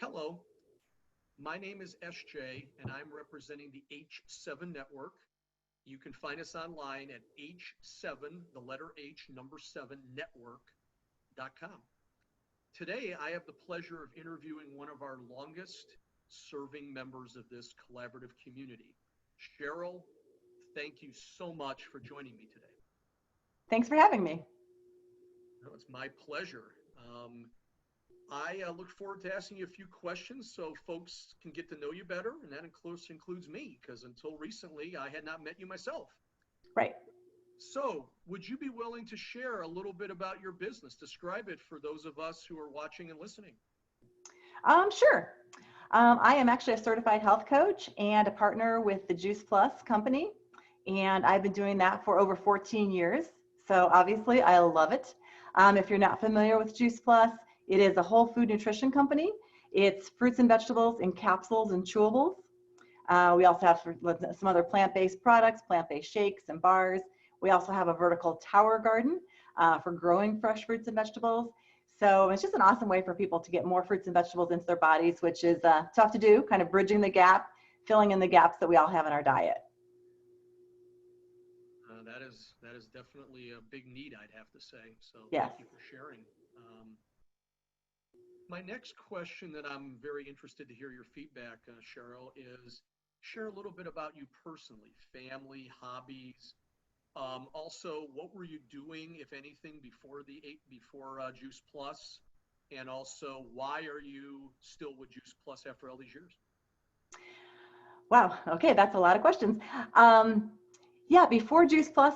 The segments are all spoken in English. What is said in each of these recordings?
Hello, my name is SJ, and I'm representing the H7 network. You can find us online at H7, the letter H, number 7, network.com. Today, I have the pleasure of interviewing one of our longest serving members of this collaborative community. Sheryl, thank you so much for joining me today. Thanks for having me. No, it's my pleasure. I look forward to asking you a few questions so folks can get to know you better, and that includes me, because until recently, I had not met you myself. Right. So, would you be willing to share a little bit about your business? Describe it for those of us who are watching and listening. Sure. I am actually a certified health coach and a partner with the Juice Plus company, and I've been doing that for over 14 years. So obviously, I love it. If you're not familiar with Juice Plus, it is a whole food nutrition company. It's fruits and vegetables in capsules and chewables. We also have some other plant-based products, plant-based shakes and bars. We also have a vertical tower garden for growing fresh fruits and vegetables. So it's just an awesome way for people to get more fruits and vegetables into their bodies, which is tough to do, kind of bridging the gap, filling in the gaps that we all have in our diet. That is definitely a big need, I'd have to say. So yes. Thank you for sharing. My next question that I'm very interested to hear your feedback, Sheryl, is share a little bit about you personally, family, hobbies. Also, what were you doing, if anything, before Juice Plus? And also, why are you still with Juice Plus after all these years? Wow. Okay, that's a lot of questions. Yeah, before Juice Plus,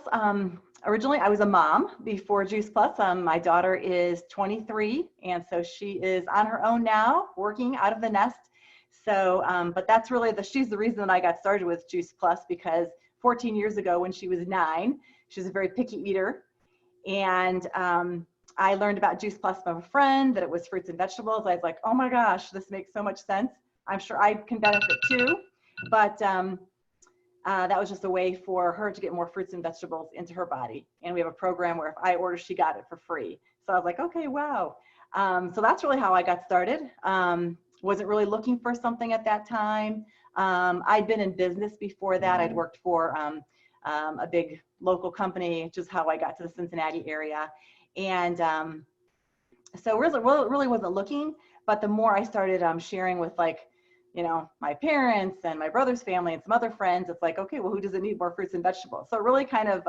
originally I was a mom before Juice Plus. My daughter is 23, and so she is on her own now, working out of the nest. So, but that's really she's the reason that I got started with Juice Plus, because 14 years ago when she was 9, she was a very picky eater. And I learned about Juice Plus from a friend, that it was fruits and vegetables. I was like, oh my gosh, this makes so much sense. I'm sure I can benefit too. But that was just a way for her to get more fruits and vegetables into her body. And we have a program where if I order, she got it for free. So I was like, okay, wow. So that's really how I got started. Wasn't really looking for something at that time. I'd been in business before that. I'd worked for a big local company, which is how I got to the Cincinnati area. And so really wasn't looking, but the more I started sharing with my parents and my brother's family and some other friends, it's like, okay, well, who doesn't need more fruits and vegetables? So it really kind of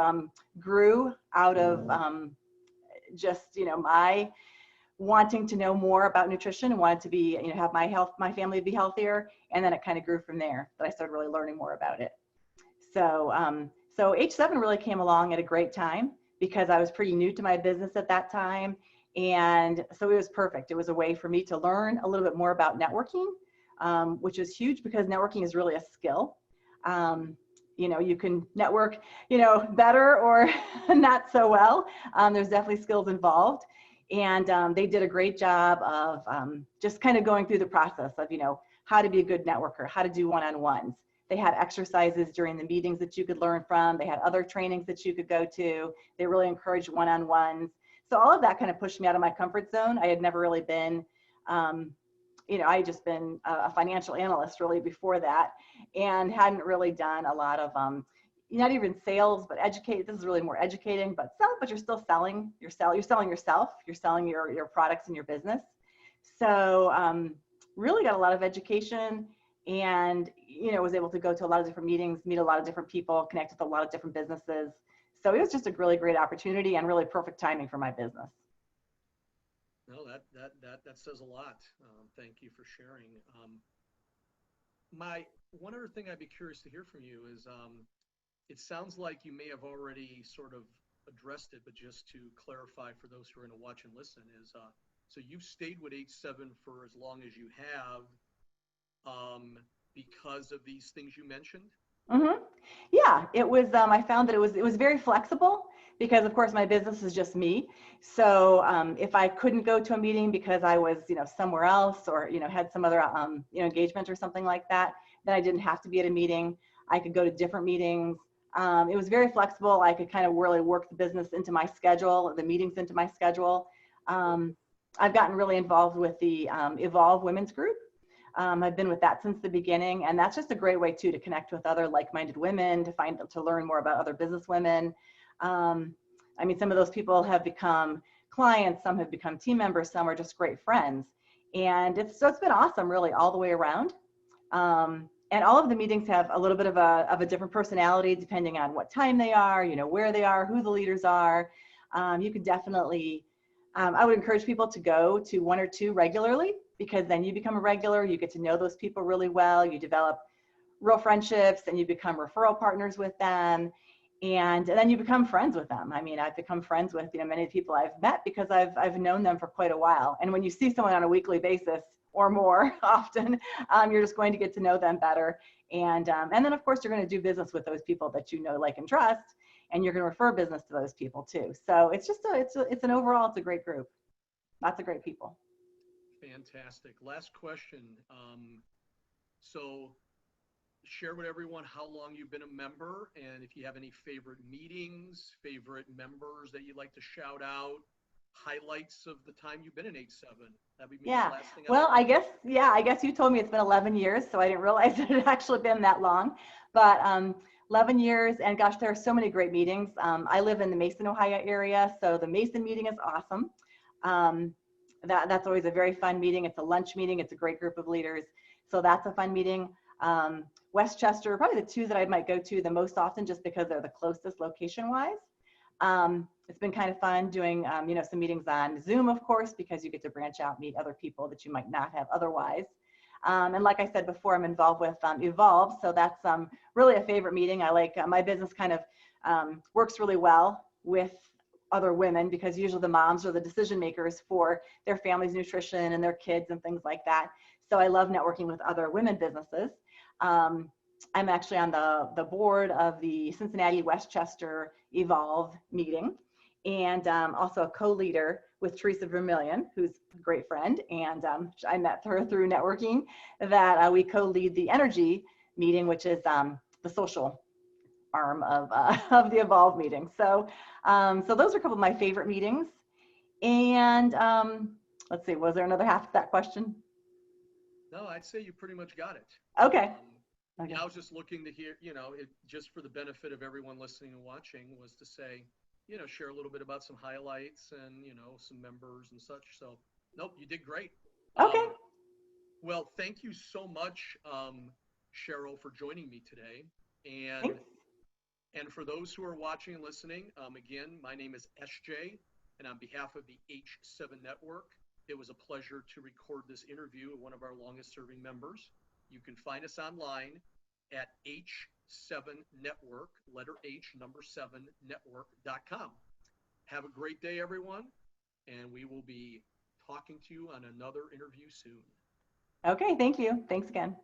grew out of just, my wanting to know more about nutrition and wanted to be, have my family be healthier. And then it kind of grew from there, that I started really learning more about it. So, so H7 really came along at a great time, because I was pretty new to my business at that time. And so it was perfect. It was a way for me to learn a little bit more about networking, which is huge, because networking is really a skill. You can network, better or not so well. There's definitely skills involved. And they did a great job of just kind of going through the process of, how to be a good networker, how to do one-on-ones. They had exercises during the meetings that you could learn from. They had other trainings that you could go to. They really encouraged one-on-ones. So all of that kind of pushed me out of my comfort zone. I had never really been, I had just been a financial analyst really before that, and hadn't really done a lot of, not even sales, but educate. This is really more educating, but you're still selling. You're selling yourself. You're selling your products and your business. So really got a lot of education, and was able to go to a lot of different meetings, meet a lot of different people, connect with a lot of different businesses. So it was just a really great opportunity and really perfect timing for my business. No, that says a lot. Thank you for sharing. One other thing I'd be curious to hear from you is, it sounds like you may have already sort of addressed it, but just to clarify for those who are going to watch and listen, is so you've stayed with H7 for as long as you have, because of these things you mentioned? Mm-hmm. Yeah, it was. I found that it was very flexible, because of course my business is just me. So if I couldn't go to a meeting because I was somewhere else, or had some other engagement or something like that, then I didn't have to be at a meeting. I could go to different meetings. It was very flexible. I could kind of really work the business into my schedule, the meetings into my schedule. I've gotten really involved with the Evolve Women's Group. I've been with that since the beginning, and that's just a great way too to connect with other like-minded women, to learn more about other business women. I mean, some of those people have become clients, some have become team members, some are just great friends. And it's been awesome, really, all the way around. And all of the meetings have a little bit of a different personality depending on what time they are, where they are, who the leaders are. You could definitely, I would encourage people to go to one or two regularly, because then you become a regular, you get to know those people really well, you develop real friendships, and you become referral partners with them. And then you become friends with them. I mean, I've become friends with many people I've met because I've known them for quite a while. And when you see someone on a weekly basis or more often, you're just going to get to know them better. And then of course you're going to do business with those people that you know, like, and trust, and you're going to refer business to those people too. So it's just it's a great group. Lots of great people. Fantastic. Last question. So share with everyone how long you've been a member, and if you have any favorite meetings, favorite members that you'd like to shout out, highlights of the time you've been in H7. That would be Yeah. the last thing. Well, I guess you told me it's been 11 years, so I didn't realize it had actually been that long. But 11 years, and gosh, there are so many great meetings. I live in the Mason, Ohio area, so the Mason meeting is awesome. That's always a very fun meeting. It's a lunch meeting. It's a great group of leaders, so that's a fun meeting. Westchester, probably the two that I might go to the most often, just because they're the closest location-wise. It's been kind of fun doing, some meetings on Zoom, of course, because you get to branch out, meet other people that you might not have otherwise. And like I said before, I'm involved with Evolve, so that's really a favorite meeting. I like my business kind of works really well with other women, because usually the moms are the decision makers for their family's nutrition and their kids and things like that. So I love networking with other women businesses. I'm actually on the board of the Cincinnati Westchester Evolve meeting, and also a co-leader with Teresa Vermillion, who's a great friend, and I met her through networking, that we co-lead the Energy meeting, which is the social arm of the Evolve meeting. So those are a couple of my favorite meetings. And let's see, was there another half of that question? No, I'd say you pretty much got it. Okay. Okay. Yeah, I was just looking to hear, just for the benefit of everyone listening and watching, was to say, share a little bit about some highlights and, some members and such. So, nope, you did great. Okay. Well, thank you so much, Sheryl, for joining me today. And Thanks. And for those who are watching and listening, again, my name is SJ, and on behalf of the H7 Network, it was a pleasure to record this interview with one of our longest serving members. You can find us online at H7 Network, letter H, number 7, network.com. Have a great day, everyone, and we will be talking to you on another interview soon. Okay, thank you. Thanks again.